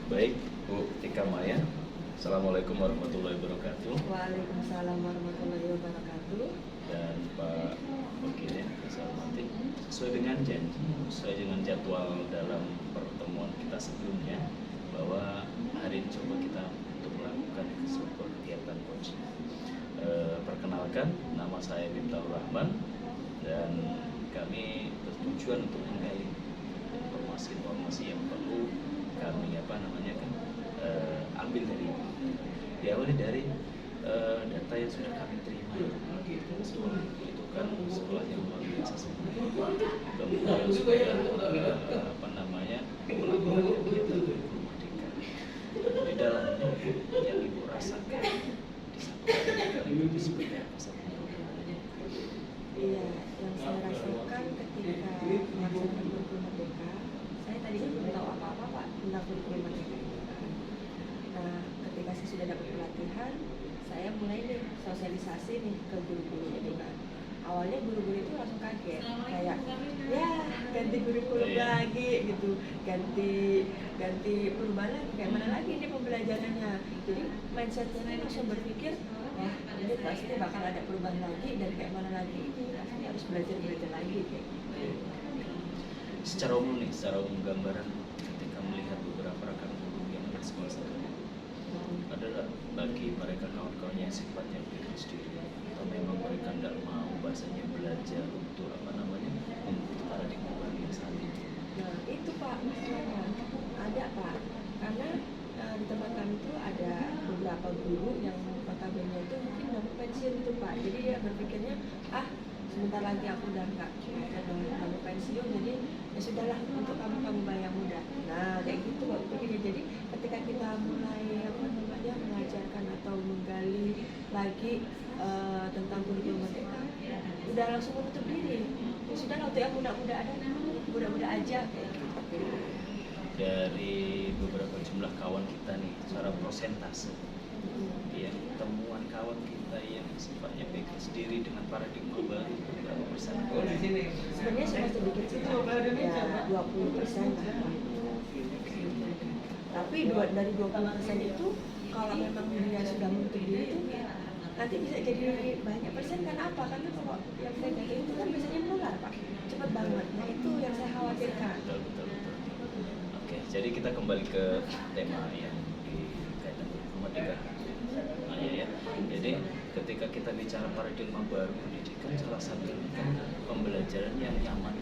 Baik, Bu Tika Maya. Assalamualaikum warahmatullahi wabarakatuh. Waalaikumsalam warahmatullahi wabarakatuh. Dan Pak Wakil yang saya hormati, sesuai dengan janji, sesuai dengan jadwal dalam pertemuan kita sebelumnya, bahwa hari ini coba kita untuk melakukan sebuah kegiatan coaching. Perkenalkan, nama saya Miftahul Rahman dan kami bertujuan untuk menggali informasi-informasi yang perlu kami ambil dari diawali dari data yang sudah kami terima sekolah itu kan sekolah yang luar biasa sebenarnya. Kemudian sudah melakukan kegiatan Merdeka di dalamnya yang ibu rasakan di satu kali itu seperti apa sebenarnya? Iya, yang saya rasakan ketika melaksanakan kurikulum Merdeka, saya tadi belum tahu apa-apa Pak tentang kurikulum Merdeka. Nah, ketika saya sudah dapat pelatihan, saya mulai nih sosialisasi nih ke guru-guru gitu kan. Awalnya guru-guru itu langsung kaget, kayak ya ganti kurikulum lagi gitu, ganti perubahan lagi, kayak mana lagi ini pembelajarannya. Jadi mindsetnya ini langsung berpikir, wah ini pasti bakal ada perubahan lagi dan kayak mana lagi ini, pasti harus belajar lagi kayak gitu. Secara umum gambaran ketika melihat beberapa rekan guru yang ada di sekolah saya adalah bagi mereka kawan-kawan yang sifatnya pikir sendiri atau memang mereka tidak mau bahasanya belajar untuk untuk paradigma baru yang saat ini. Nah itu Pak masalahnya ada Pak, karena di tempat kami itu ada beberapa guru yang notabene itu mungkin udah pensiun itu Pak, jadi dia berpikirnya sebentar lagi aku udah nggak mau pensiun, jadi ya sudahlah untuk kamu yang muda. Nah kayak gitu Pak pikirnya. Jadi ketika kita mulai mengajarkan atau menggali lagi tentang kurikulum Merdeka, udah langsung menutup diri. Ya sudah waktu yang muda-muda ada, muda-muda aja kayak gitu. Dari beberapa jumlah kawan kita nih, secara persentase, ya temuan kawan kita yang sifatnya pikir sendiri dengan paradigma baru berapa persen? Sebenarnya cuma sedikit sih, ya 20% lah. Tapi dari 20% itu kalau memang dia sudah menutup diri itu nanti bisa jadi banyak persen. Kan apa? Karena kalau yang negatif itu kan biasanya menular Pak, cepat banget. Nah itu yang saya khawatirkan. Betul. Oke, jadi kita kembali ke tema yang dikaitan dengan Merdeka. Ya. Jadi ketika kita bicara paradigma baru pendidikan, salah satunya kan pembelajaran yang nyaman.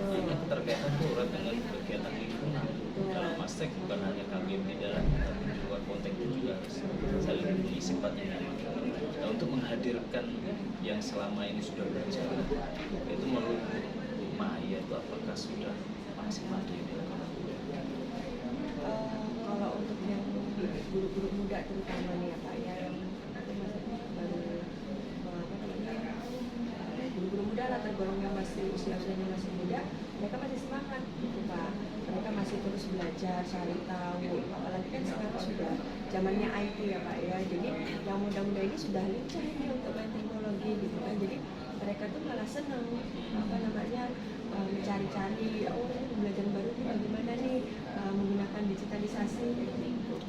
Ini keterkaitan erat dengan kegiatan lingkungan. Dalam aspek bukan hanya kami di dalam, tapi di luar konteks itu juga harus saling sifatnya nyaman. Nah, untuk menghadirkan yang selama ini sudah berjalan, itu menurut Bu Maya itu apakah sudah maksimal dilakukan? Kalau untuk yang guru-guru muda terutama nih ya Pak, ya yang guru-guru muda lah, tergolong yang masih usianya masih muda, mereka masih semangat gitu Pak. Mereka masih terus belajar, cari tahu, apalagi kan sekarang sudah zamannya IT ya Pak ya. Jadi yang muda-muda ini sudah lincah ini untuk main teknologi gitu kan. Jadi mereka tuh malah seneng mencari-cari, ini pembelajaran baru ini bagaimana nih menggunakan digitalisasi gitu.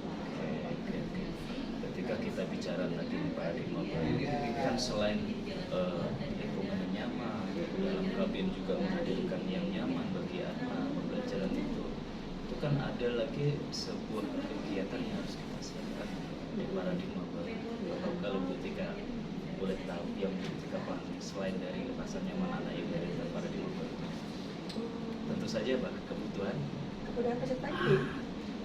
Ketika kita bicara tadi paradigma baru, kan selain lingkungan yang nyaman, dalam kabin juga menghadirkan yang nyaman bagi anak pembelajaran itu kan ada lagi sebuah kegiatan yang harus kita siapkan di paradigma baru. Kalau ketika boleh tahu yang ketika pahami selain dari rasa nyaman anak yang dari paradigma baru, tentu saja kebutuhan peserta didik.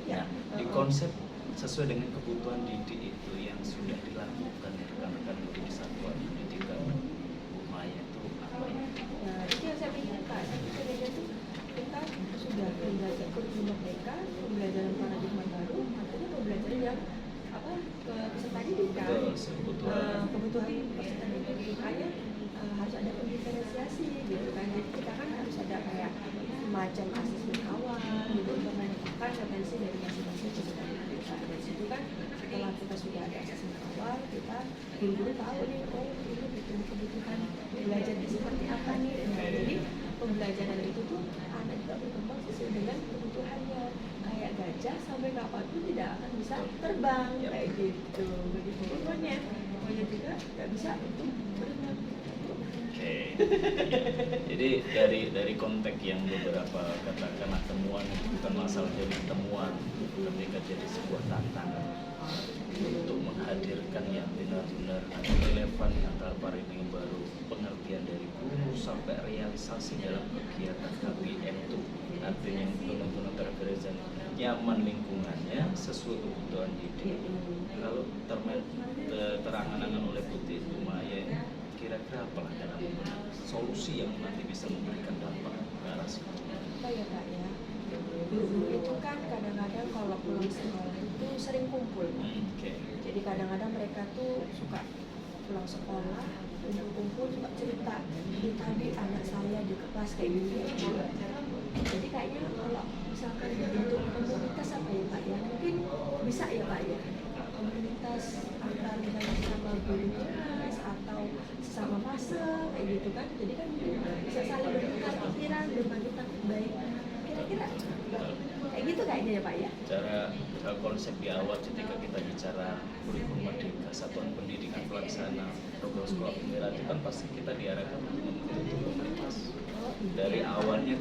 Ya, di konsep sesuai dengan kebutuhan didik itu yang sudah dilakukan rekan-rekan di satuan pendidikan Bu Maya itu apa ya? Nah, itu yang saya pikir Pak. Saya pikir itu kita sudah belajar kurikulum Merdeka, pembelajaran paradigma baru, artinya pembelajaran yang peserta didik kan. Kebutuhan peserta didik makanya harus ada pendiferensiasi gitu kan. Jadi kita kan harus ada kayak semacam asesmen awal gitu untuk menentukan potensi dari masing-masing peserta didik. Dari situ kan setelah kita sudah ada asesmen awal, kita guru-guru tahu nih, ini kebutuhan belajar seperti apa nih. Nah, jadi pembelajaran itu tuh anak juga berkembang sesuai dengan kebutuhannya. Kayak gajah sampai kapanpun tidak akan bisa terbang Yap. kayak gitu. Begitu pun monyet juga nggak bisa untuk berenang. Oke. Jadi dari konteks yang beberapa katakanlah temuan, bukan masalah jadi temuan, ketika jadi sebuah tantangan untuk menghadirkan yang benar-benar relevan antara paradigma baru, pengertian dari guru sampai realisasi dalam kegiatan KBM itu, artinya yang benar-benar terreferensi nyaman lingkungannya sesuai kebutuhan didik. Kalau terangan-angan oleh Putih itu Maya, kira-kira apalah dalam solusi yang nanti bisa memberikan dampak ke arah situ? Apa ya Pak ya? Guru-guru itu kan kadang-kadang kalau pulang sekolah itu sering kumpul. Oke. Jadi kadang-kadang mereka tuh suka pulang sekolah, kumpul-kumpul suka cerita. Ini tadi anak saya di kelas kayak gini. Jadi kayaknya kalau misalkan bentuk komunitas apa ya Pak ya? Mungkin bisa ya Pak ya? Komunitas antar sama guru kelas atau sesama fase kayak gitu kan. Jadi kan bisa saling bertukar pikiran, berbagi taktik baik. Kira-kira kayak gitu kayaknya ya Pak ya? Cara konsep di awal ketika kita bicara kurikulum merdeka, satuan pendidikan pelaksana program sekolah penggerak itu kan pasti kita diarahkan untuk membentuk komunitas. Dari awalnya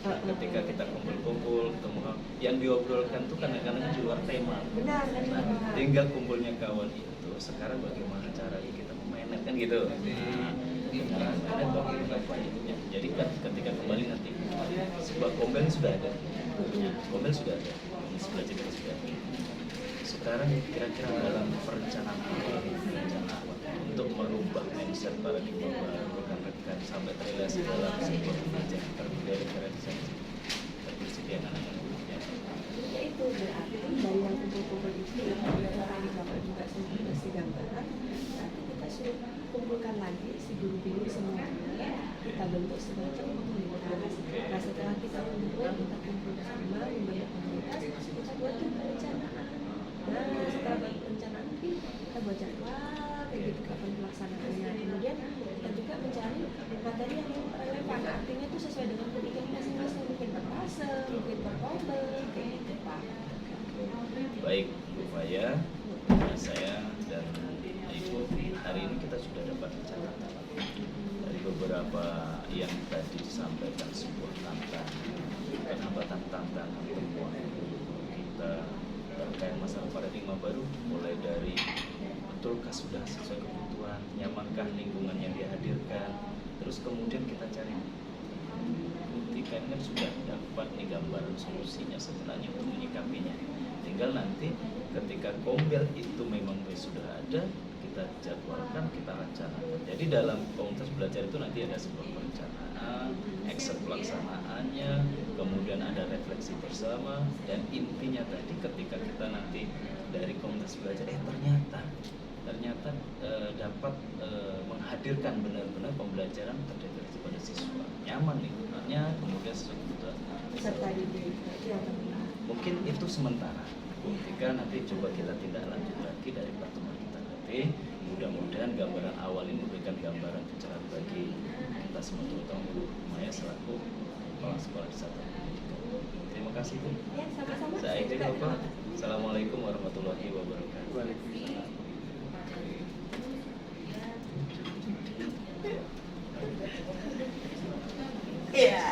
ketika kita kumpul-kumpul ketemu yang diobrolkan tuh kadang-kadang di luar tema. Benar. Tinggal kumpulnya kawan itu sekarang bagaimana cara kita memanage kan gitu. Cara manage bagaimana baiknya. Jadi kan ketika kembali nanti sebuah kombel sudah ada. Kombel sudah ada. Sebelah juga sudah ada. Sekarang kira-kira dalam perencanaan untuk merubah mindset paradigma baru rekan-rekan sampai terrealisasi dalam sebuah pembelajaran terbuka referensi terbersedia anak-anak gurunya. Ya itu berarti dari yang kumpul-kumpul itu orang di gambar juga semua kasih gambaran. Nanti kita suruh kumpulkan lagi si guru-guru semuanya, kita bentuk semacam komunitas. Nah setelah kita kumpul bersama membentuk komunitas, kita buat perencanaan. Nah setelah buat perencanaan mungkin kita buat jadwal kayak gitu kapan pelaksanaannya. Kemudian kita juga mencari materi yang relevan, artinya itu sesuai dengan pendidikan masing-masing, mungkin per fase, mungkin per kombel, kayak gitu Pak. Baik, Bu Faya, saya dan Ibu, hari ini kita sudah dapat catatan dari beberapa yang tadi disampaikan sebuah tantangan. Kenapa tantangan temuan kita terkait masalah paradigma baru, mulai dari betulkah sudah sesuai kebutuhan, nyamankah lingkungan yang dihadirkan, terus kemudian kita cari buktikan kan sudah dapat nih gambaran solusinya sebenarnya untuk menyikapinya. Tinggal nanti ketika kombel itu memang sudah ada, kita jadwalkan, kita rencanakan. Jadi dalam komunitas belajar itu nanti ada sebuah perencanaan, action pelaksanaannya, kemudian ada refleksi bersama, dan intinya tadi ketika kita nanti dari komunitas belajar, ternyata dapat menghadirkan benar-benar pembelajaran terintegrasi pada siswa, nyaman lingkungannya, kemudian sesuai kebutuhan Serta didik, itu yang penting. mungkin itu sementara. Ketika nanti coba kita tindak lanjut lagi dari pertemuan kita nanti, mudah-mudahan gambaran awal ini memberikan gambaran pencerahan bagi kita semua, terutama Bu Maya selaku kepala sekolah di Satuan Pendidikan. Terima kasih Bu. Ya sama-sama. Saya izin Bapak. Assalamualaikum warahmatullahi wabarakatuh. Waalaikumsalam. Iya.